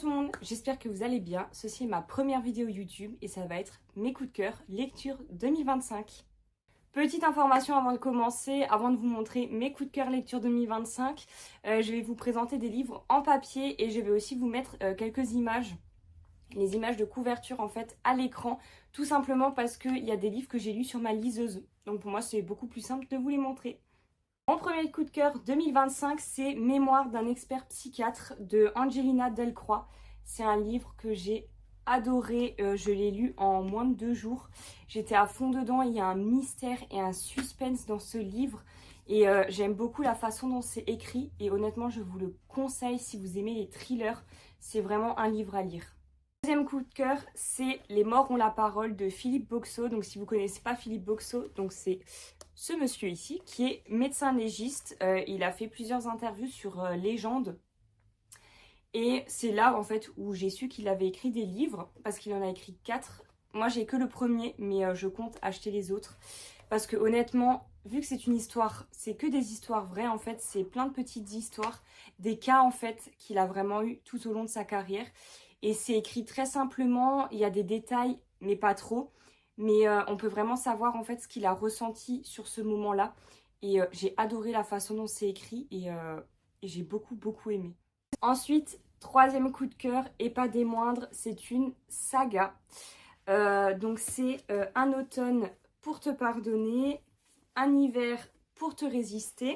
tout le monde, j'espère que vous allez bien. Ceci est ma première vidéo YouTube et ça va être mes coups de cœur lecture 2025. Petite information avant de commencer, avant de vous montrer mes coups de cœur lecture 2025, je vais vous présenter des livres en papier et je vais aussi vous mettre quelques images, les images de couverture en fait à l'écran, tout simplement parce qu'il y a des livres que j'ai lus sur ma liseuse. Donc pour moi c'est beaucoup plus simple de vous les montrer. Mon premier coup de cœur 2025, c'est Mémoire d'un expert psychiatre de Angelina Delcroix. C'est un livre que j'ai adoré, je l'ai lu en moins de 2 jours. J'étais à fond dedans, il y a un mystère et un suspense dans ce livre. Et j'aime beaucoup la façon dont c'est écrit. Et honnêtement, je vous le conseille si vous aimez les thrillers. C'est vraiment un livre à lire. Deuxième coup de cœur, c'est Les morts ont la parole de Philippe Boxeau. Donc si vous ne connaissez pas Philippe Boxeau, donc c'est ce monsieur ici qui est médecin légiste. Il a fait plusieurs interviews sur Légende. Et c'est là en fait où j'ai su qu'il avait écrit des livres, parce qu'il en a écrit 4. Moi j'ai que le premier, mais je compte acheter les autres. Parce que honnêtement, vu que c'est une histoire, c'est que des histoires vraies en fait, c'est plein de petites histoires, des cas en fait qu'il a vraiment eu tout au long de sa carrière. Et c'est écrit très simplement, il y a des détails, mais pas trop. Mais on peut vraiment savoir en fait ce qu'il a ressenti sur ce moment-là. Et j'ai adoré la façon dont c'est écrit et j'ai beaucoup aimé. Ensuite, troisième coup de cœur et pas des moindres, c'est une saga. Donc c'est Un automne pour te pardonner, Un hiver pour te résister,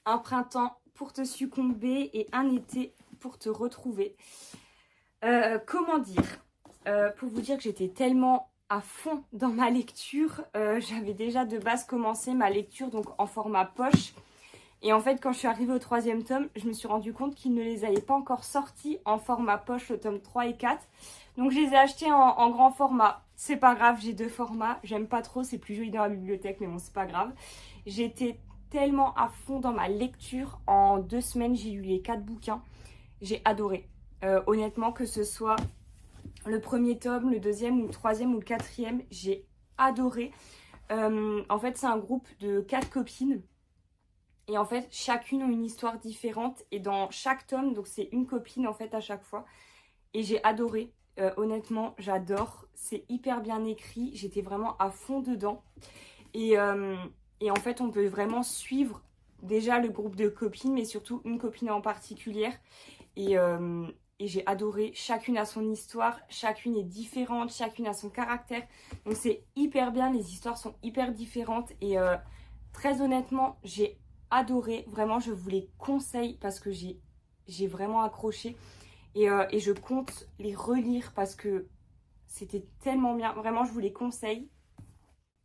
Un printemps pour te succomber et Un été pour te retrouver. Comment dire, pour vous dire que j'étais tellement à fond dans ma lecture, j'avais déjà de base commencé ma lecture donc en format poche. Et en fait, quand je suis arrivée au 3e tome, je me suis rendu compte qu'ils ne les avaient pas encore sortis en format poche, le tome 3 et 4. Donc je les ai achetés en grand format. C'est pas grave, j'ai 2 formats. J'aime pas trop, c'est plus joli dans la bibliothèque, mais bon, c'est pas grave. J'étais tellement à fond dans ma lecture. En 2 semaines, j'ai lu les 4 bouquins. J'ai adoré. Honnêtement, que ce soit le premier tome, le deuxième ou le troisième ou le quatrième, j'ai adoré. En fait, c'est un groupe de 4 copines. Et en fait, chacune a une histoire différente. Et dans chaque tome, donc c'est une copine en fait à chaque fois. Et j'ai adoré. Honnêtement, j'adore. C'est hyper bien écrit. J'étais vraiment à fond dedans. Et en fait, on peut vraiment suivre déjà le groupe de copines, mais surtout une copine en particulier. Et j'ai adoré. Chacune a son histoire. Chacune est différente. Chacune a son caractère. Donc c'est hyper bien. Les histoires sont hyper différentes. Et très honnêtement, j'ai adoré, vraiment je vous les conseille parce que j'ai vraiment accroché et je compte les relire parce que c'était tellement bien, vraiment je vous les conseille.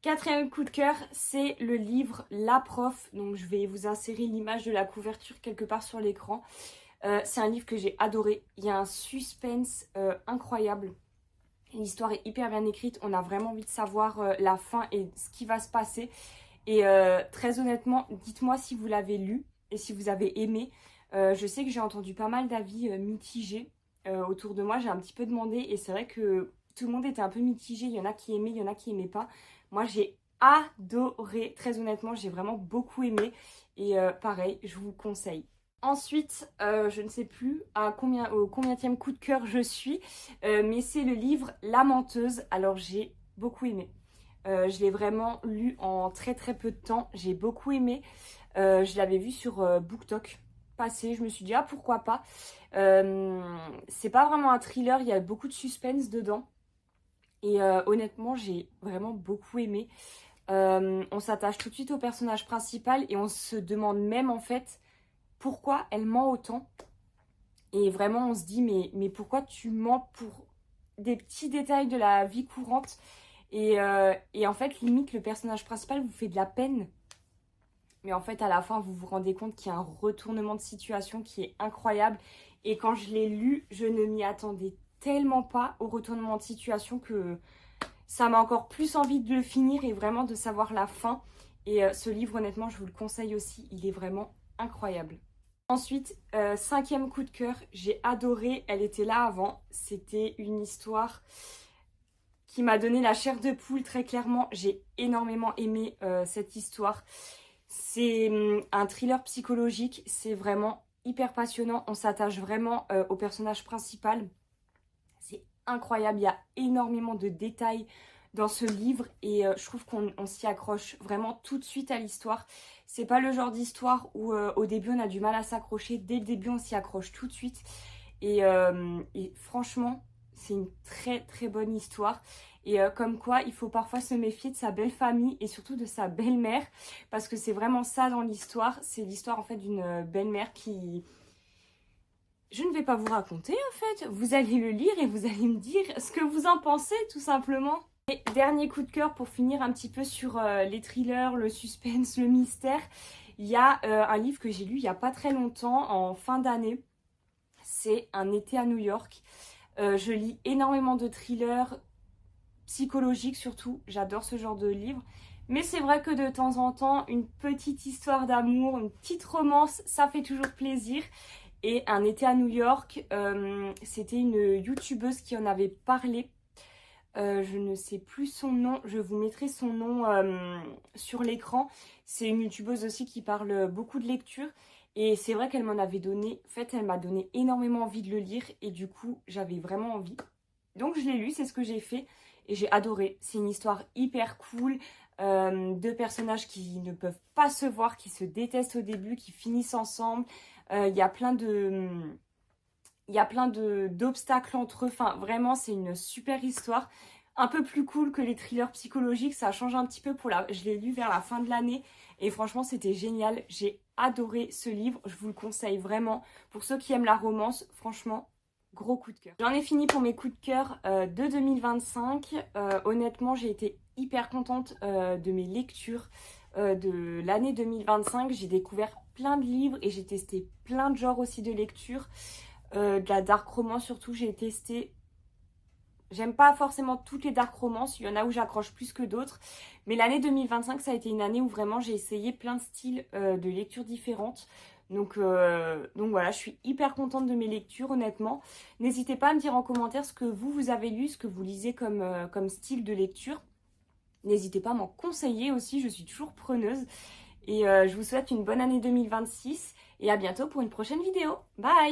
Quatrième coup de cœur, c'est le livre La Prof, donc je vais vous insérer l'image de la couverture quelque part sur l'écran. C'est un livre que j'ai adoré, il y a un suspense incroyable. L'histoire est hyper bien écrite, on a vraiment envie de savoir la fin et ce qui va se passer. Et très honnêtement, dites-moi si vous l'avez lu et si vous avez aimé. Je sais que j'ai entendu pas mal d'avis mitigés autour de moi. J'ai un petit peu demandé et c'est vrai que tout le monde était un peu mitigé. Il y en a qui aimaient, il y en a qui n'aimaient pas. Moi, j'ai adoré. Très honnêtement, j'ai vraiment beaucoup aimé. Et pareil, je vous conseille. Ensuite, je ne sais plus au combienième coup de cœur je suis, mais c'est le livre La Menteuse. Alors, j'ai beaucoup aimé. Je l'ai vraiment lu en très peu de temps. J'ai beaucoup aimé. Je l'avais vu sur BookTok passer. Je me suis dit, ah pourquoi pas. C'est pas vraiment un thriller. Il y a beaucoup de suspense dedans. Et honnêtement, j'ai vraiment beaucoup aimé. On s'attache tout de suite au personnage principal. Et on se demande même en fait pourquoi elle ment autant. Et vraiment, on se dit, mais pourquoi tu mens pour des petits détails de la vie courante ? Et en fait, limite, le personnage principal vous fait de la peine. Mais en fait, à la fin, vous vous rendez compte qu'il y a un retournement de situation qui est incroyable. Et quand je l'ai lu, je ne m'y attendais tellement pas au retournement de situation que ça m'a encore plus envie de le finir et vraiment de savoir la fin. Et ce livre, honnêtement, je vous le conseille aussi. Il est vraiment incroyable. Ensuite, 5e coup de cœur, j'ai adoré. Elle était là avant. C'était une histoire qui m'a donné la chair de poule très clairement. J'ai énormément aimé cette histoire. C'est un thriller psychologique, c'est vraiment hyper passionnant. On s'attache vraiment au personnage principal. C'est incroyable, il y a énormément de détails dans ce livre et je trouve qu'on s'y accroche vraiment tout de suite à l'histoire. C'est pas le genre d'histoire où au début on a du mal à s'accrocher. Dès le début on s'y accroche tout de suite et franchement c'est une très très bonne histoire. Et comme quoi il faut parfois se méfier de sa belle famille et surtout de sa belle-mère, parce que c'est vraiment ça dans l'histoire. C'est l'histoire en fait d'une belle-mère qui... Je ne vais pas vous raconter en fait, vous allez le lire et vous allez me dire ce que vous en pensez tout simplement. Et dernier coup de cœur pour finir un petit peu sur les thrillers, le suspense, le mystère. Il y a un livre que j'ai lu il n'y a pas très longtemps, en fin d'année. C'est Un été à New York. Je lis énormément de thrillers, psychologiques surtout. J'adore ce genre de livre. Mais c'est vrai que de temps en temps, une petite histoire d'amour, une petite romance, ça fait toujours plaisir. Et Un été à New York, c'était une youtubeuse qui en avait parlé. Je ne sais plus son nom, je vous mettrai son nom sur l'écran. C'est une youtubeuse aussi qui parle beaucoup de lecture. Et c'est vrai qu'elle m'en avait donné, en fait elle m'a donné énormément envie de le lire. Et du coup j'avais vraiment envie. Donc je l'ai lu, c'est ce que j'ai fait. Et j'ai adoré, c'est une histoire hyper cool. Deux personnages qui ne peuvent pas se voir, qui se détestent au début, qui finissent ensemble. Il y a plein d'obstacles entre eux. Enfin, vraiment, c'est une super histoire. Un peu plus cool que les thrillers psychologiques. Ça change un petit peu Je l'ai lu vers la fin de l'année. Et franchement, c'était génial. J'ai adoré ce livre. Je vous le conseille vraiment. Pour ceux qui aiment la romance, franchement, gros coup de cœur. J'en ai fini pour mes coups de cœur de 2025. Honnêtement, j'ai été hyper contente de mes lectures de l'année 2025. J'ai découvert plein de livres et j'ai testé plein de genres aussi de lecture. De la dark romance surtout, j'ai testé. J'aime pas forcément toutes les dark romances, il y en a où j'accroche plus que d'autres. Mais l'année 2025, ça a été une année où vraiment j'ai essayé plein de styles de lecture différentes. Donc voilà, je suis hyper contente de mes lectures, honnêtement. N'hésitez pas à me dire en commentaire ce que vous avez lu, ce que vous lisez comme style de lecture. N'hésitez pas à m'en conseiller aussi, je suis toujours preneuse. Et je vous souhaite une bonne année 2026 et à bientôt pour une prochaine vidéo. Bye!